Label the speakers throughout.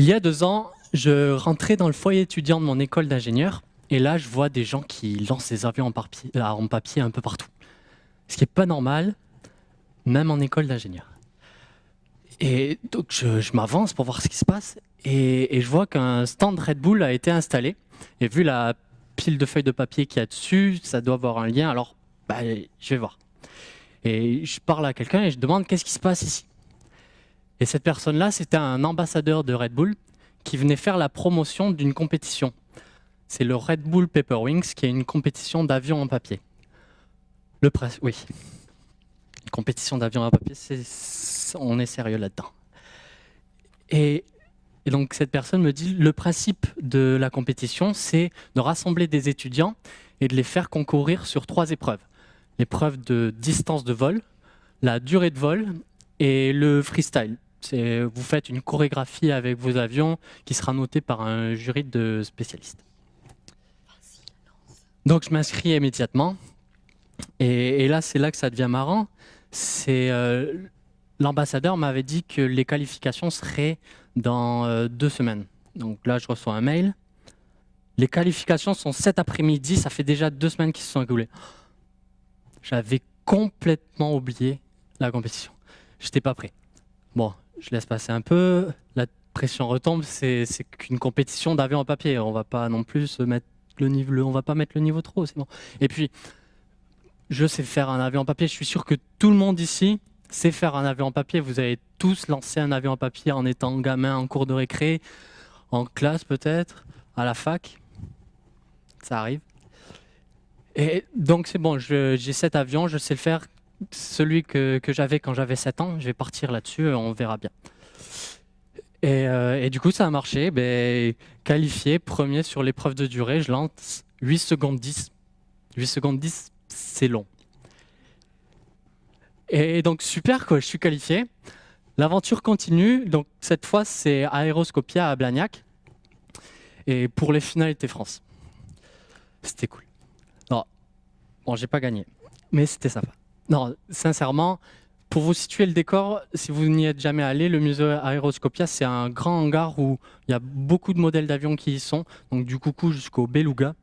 Speaker 1: Il y a 2 ans, je rentrais dans le foyer étudiant de mon école d'ingénieur et là, je vois des gens qui lancent des avions en papier un peu partout. Ce qui n'est pas normal, même en école d'ingénieur. Et donc, je m'avance pour voir ce qui se passe et je vois qu'un stand Red Bull a été installé. Et vu la pile de feuilles de papier qu'il y a dessus, ça doit avoir un lien, alors je vais voir. Et je parle à quelqu'un et je demande qu'est-ce qui se passe ici. Et cette personne-là, c'était un ambassadeur de Red Bull qui venait faire la promotion d'une compétition. C'est le Red Bull Paper Wings, qui est une compétition d'avions en papier. Oui, une compétition d'avions en papier, on est sérieux là-dedans. Et donc cette personne me dit, le principe de la compétition, c'est de rassembler des étudiants et de les faire concourir sur 3 épreuves. L'épreuve de distance de vol, la durée de vol et le freestyle. Vous faites une chorégraphie avec vos avions qui sera notée par un jury de spécialistes. Donc je m'inscris immédiatement. Et là, c'est là que ça devient marrant. L'ambassadeur m'avait dit que les qualifications seraient dans 2 semaines. Donc là, je reçois un mail. Les qualifications sont cet après-midi. Ça fait déjà 2 semaines qui se sont écoulées. J'avais complètement oublié la compétition. Je n'étais pas prêt. Bon, je laisse passer un peu. La pression retombe. C'est qu'une compétition d'avion en papier. On ne va pas non plus se mettre on va pas mettre le niveau trop. C'est bon. Et puis, je sais faire un avion en papier. Je suis sûr que tout le monde ici sait faire un avion en papier. Vous avez tous lancé un avion en papier en étant gamin, en cours de récré, en classe peut-être, à la fac. Ça arrive. Et donc c'est bon, j'ai cet avion, je sais le faire. Celui que j'avais quand j'avais 7 ans, je vais partir là-dessus, on verra bien. Et du coup, ça a marché. Qualifié, premier sur l'épreuve de durée, je lance 8 secondes 10. 8 secondes 10, c'est long. Et donc, super, quoi, je suis qualifié. L'aventure continue. Donc, cette fois, c'est Aéroscopia à Blagnac. Et pour les finalités France. C'était cool. Non, bon, j'ai pas gagné, mais c'était sympa. Non, sincèrement, pour vous situer le décor, si vous n'y êtes jamais allé, le musée Aéroscopia, c'est un grand hangar où il y a beaucoup de modèles d'avions qui y sont, donc du Coucou jusqu'au Beluga.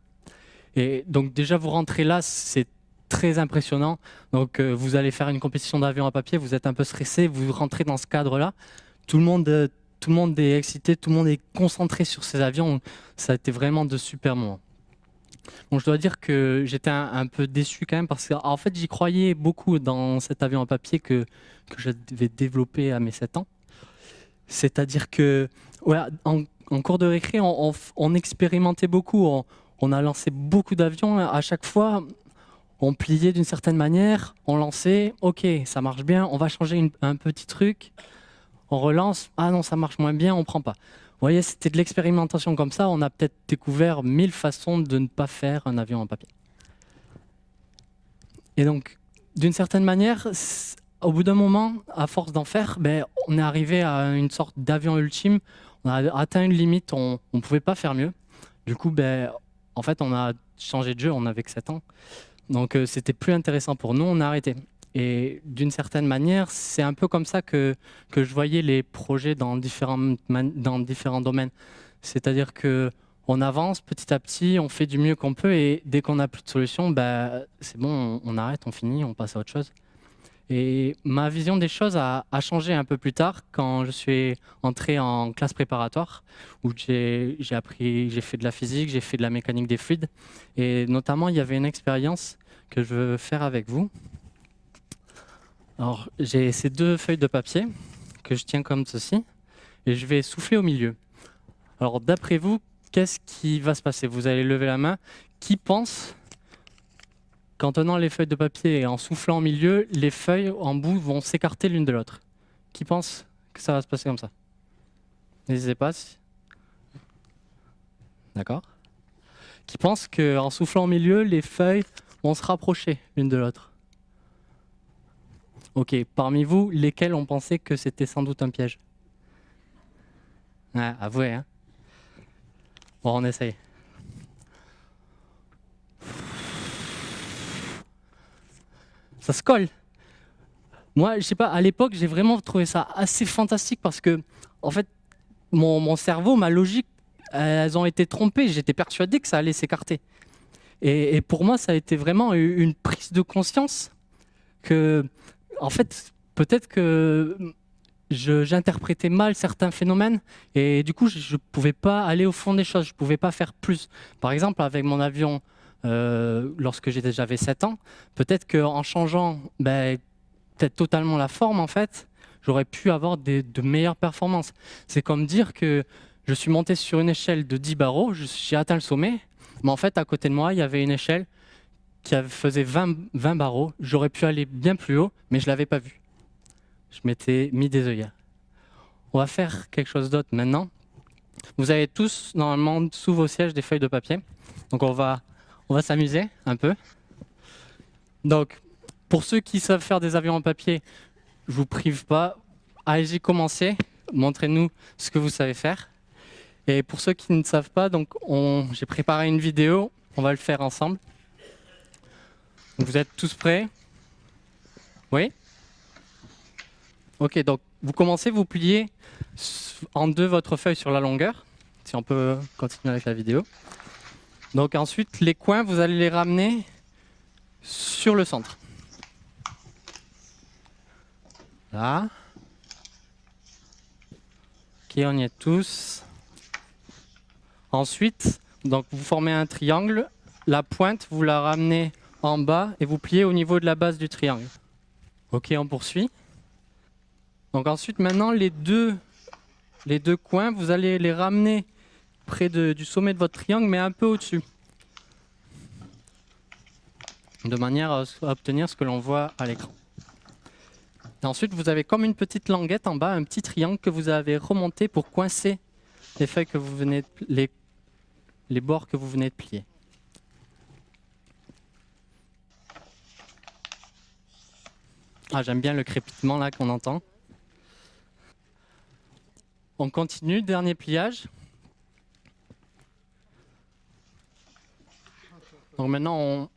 Speaker 1: Et donc déjà, vous rentrez là, c'est très impressionnant. Donc vous allez faire une compétition d'avions à papier, vous êtes un peu stressé, vous rentrez dans ce cadre-là. Tout le monde est excité, tout le monde est concentré sur ces avions. Ça a été vraiment de super moments. Bon, je dois dire que j'étais un peu déçu quand même parce qu'en fait, j'y croyais beaucoup dans cet avion en papier que je devais développer à mes 7 ans. C'est-à-dire que ouais, en cours de récré, on expérimentait beaucoup. On a lancé beaucoup d'avions. À chaque fois, on pliait d'une certaine manière, on lançait, ok, ça marche bien, on va changer un petit truc, on relance, ah non, ça marche moins bien, on prend pas. Vous voyez, c'était de l'expérimentation comme ça. On a peut-être découvert 1000 façons de ne pas faire un avion en papier. Et donc, d'une certaine manière, au bout d'un moment, à force d'en faire, on est arrivé à une sorte d'avion ultime. On a atteint une limite, on ne pouvait pas faire mieux. Du coup, en fait, on a changé de jeu, on avait que 7 ans. Donc, c'était plus intéressant pour nous, on a arrêté. Et d'une certaine manière, c'est un peu comme ça que je voyais les projets dans différents domaines. C'est-à-dire qu'on avance petit à petit, on fait du mieux qu'on peut et dès qu'on n'a plus de solution, c'est bon, on arrête, on finit, on passe à autre chose. Et ma vision des choses a changé un peu plus tard quand je suis entré en classe préparatoire où j'ai fait de la physique, j'ai fait de la mécanique des fluides et notamment il y avait une expérience que je veux faire avec vous. Alors, j'ai ces 2 feuilles de papier que je tiens comme ceci et je vais souffler au milieu. Alors, d'après vous, qu'est-ce qui va se passer? Vous allez lever la main. Qui pense qu'en tenant les feuilles de papier et en soufflant au milieu, les feuilles en bout vont s'écarter l'une de l'autre? Qui pense que ça va se passer comme ça? N'hésitez pas. D'accord. Qui pense qu'en soufflant au milieu, les feuilles vont se rapprocher l'une de l'autre? Ok, parmi vous, lesquels ont pensé que c'était sans doute un piège? Ah, avouez, hein. Bon, on essaye. Ça se colle. Moi, je sais pas, à l'époque, j'ai vraiment trouvé ça assez fantastique parce que, en fait, mon cerveau, ma logique, elles ont été trompées. J'étais persuadé que ça allait s'écarter. Et pour moi, ça a été vraiment une prise de conscience que, en fait, peut-être que j'interprétais mal certains phénomènes et du coup, je ne pouvais pas aller au fond des choses, je ne pouvais pas faire plus. Par exemple, avec mon avion, lorsque j'avais 7 ans, peut-être qu'en changeant peut-être totalement la forme, en fait, j'aurais pu avoir de meilleures performances. C'est comme dire que je suis monté sur une échelle de 10 barreaux, j'ai atteint le sommet, mais en fait, à côté de moi, il y avait une échelle qui faisait 20 barreaux. J'aurais pu aller bien plus haut, mais je ne l'avais pas vu. Je m'étais mis des œillères. On va faire quelque chose d'autre maintenant. Vous avez tous, normalement, sous vos sièges, des feuilles de papier. Donc, on va s'amuser un peu. Donc, pour ceux qui savent faire des avions en papier, je ne vous prive pas. Allez-y, commencez. Montrez-nous ce que vous savez faire. Et pour ceux qui ne savent pas, donc j'ai préparé une vidéo. On va le faire ensemble. Donc, vous êtes tous prêts? Oui? Ok, donc vous commencez, vous pliez en deux votre feuille sur la longueur. Si on peut continuer avec la vidéo. Donc ensuite, les coins, vous allez les ramener sur le centre. Là. Ok, on y est tous. Ensuite, donc vous formez un triangle. La pointe, vous la ramenez en bas et vous pliez au niveau de la base du triangle. Ok, on poursuit. Donc ensuite, maintenant, les deux coins, vous allez les ramener près du sommet de votre triangle, mais un peu au-dessus. De manière à obtenir ce que l'on voit à l'écran. Ensuite, vous avez comme une petite languette en bas, un petit triangle que vous avez remonté pour coincer les feuilles que vous venez de, les bords que vous venez de plier. Ah, j'aime bien le crépitement là qu'on entend. On continue, dernier pliage. Donc maintenant,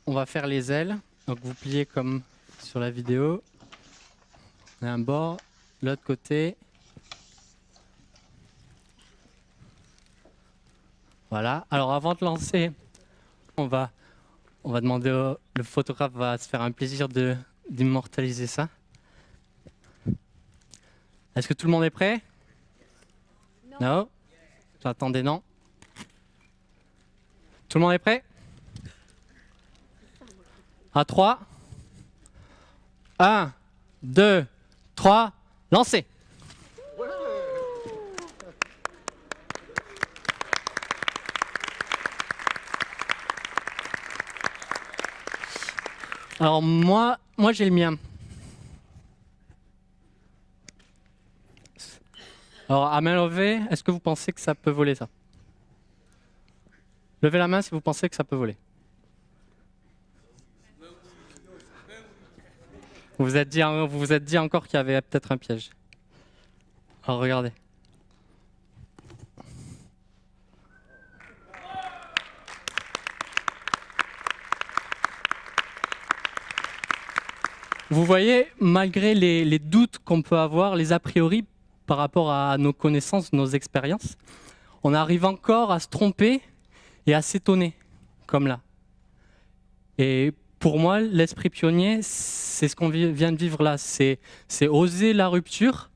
Speaker 1: on va faire les ailes. Donc vous pliez comme sur la vidéo. On a un bord, l'autre côté. Voilà. Alors avant de lancer, on va demander le photographe va se faire un plaisir d'immortaliser ça. Est-ce que tout le monde est prêt? Non. J'attendais non. Tout le monde est prêt? À 3. 1, 2, 3, lancez. Alors moi j'ai le mien. Alors à main levée, est-ce que vous pensez que ça peut voler ça? Levez la main si vous pensez que ça peut voler. Vous vous êtes dit encore qu'il y avait peut-être un piège. Alors regardez. Vous voyez, malgré les doutes qu'on peut avoir, les a priori par rapport à nos connaissances, nos expériences, on arrive encore à se tromper et à s'étonner, comme là. Et pour moi, l'esprit pionnier, c'est ce qu'on vient de vivre là. C'est oser la rupture,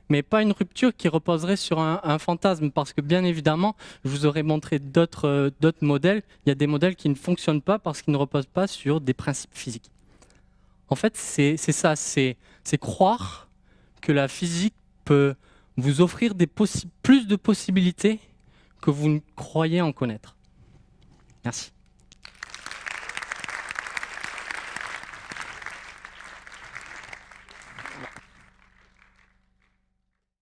Speaker 1: mais pas une rupture qui reposerait sur un fantasme, parce que bien évidemment, je vous aurais montré d'autres modèles. Il y a des modèles qui ne fonctionnent pas parce qu'ils ne reposent pas sur des principes physiques. En fait, c'est ça, c'est croire que la physique peut vous offrir plus de possibilités que vous ne croyez en connaître. Merci.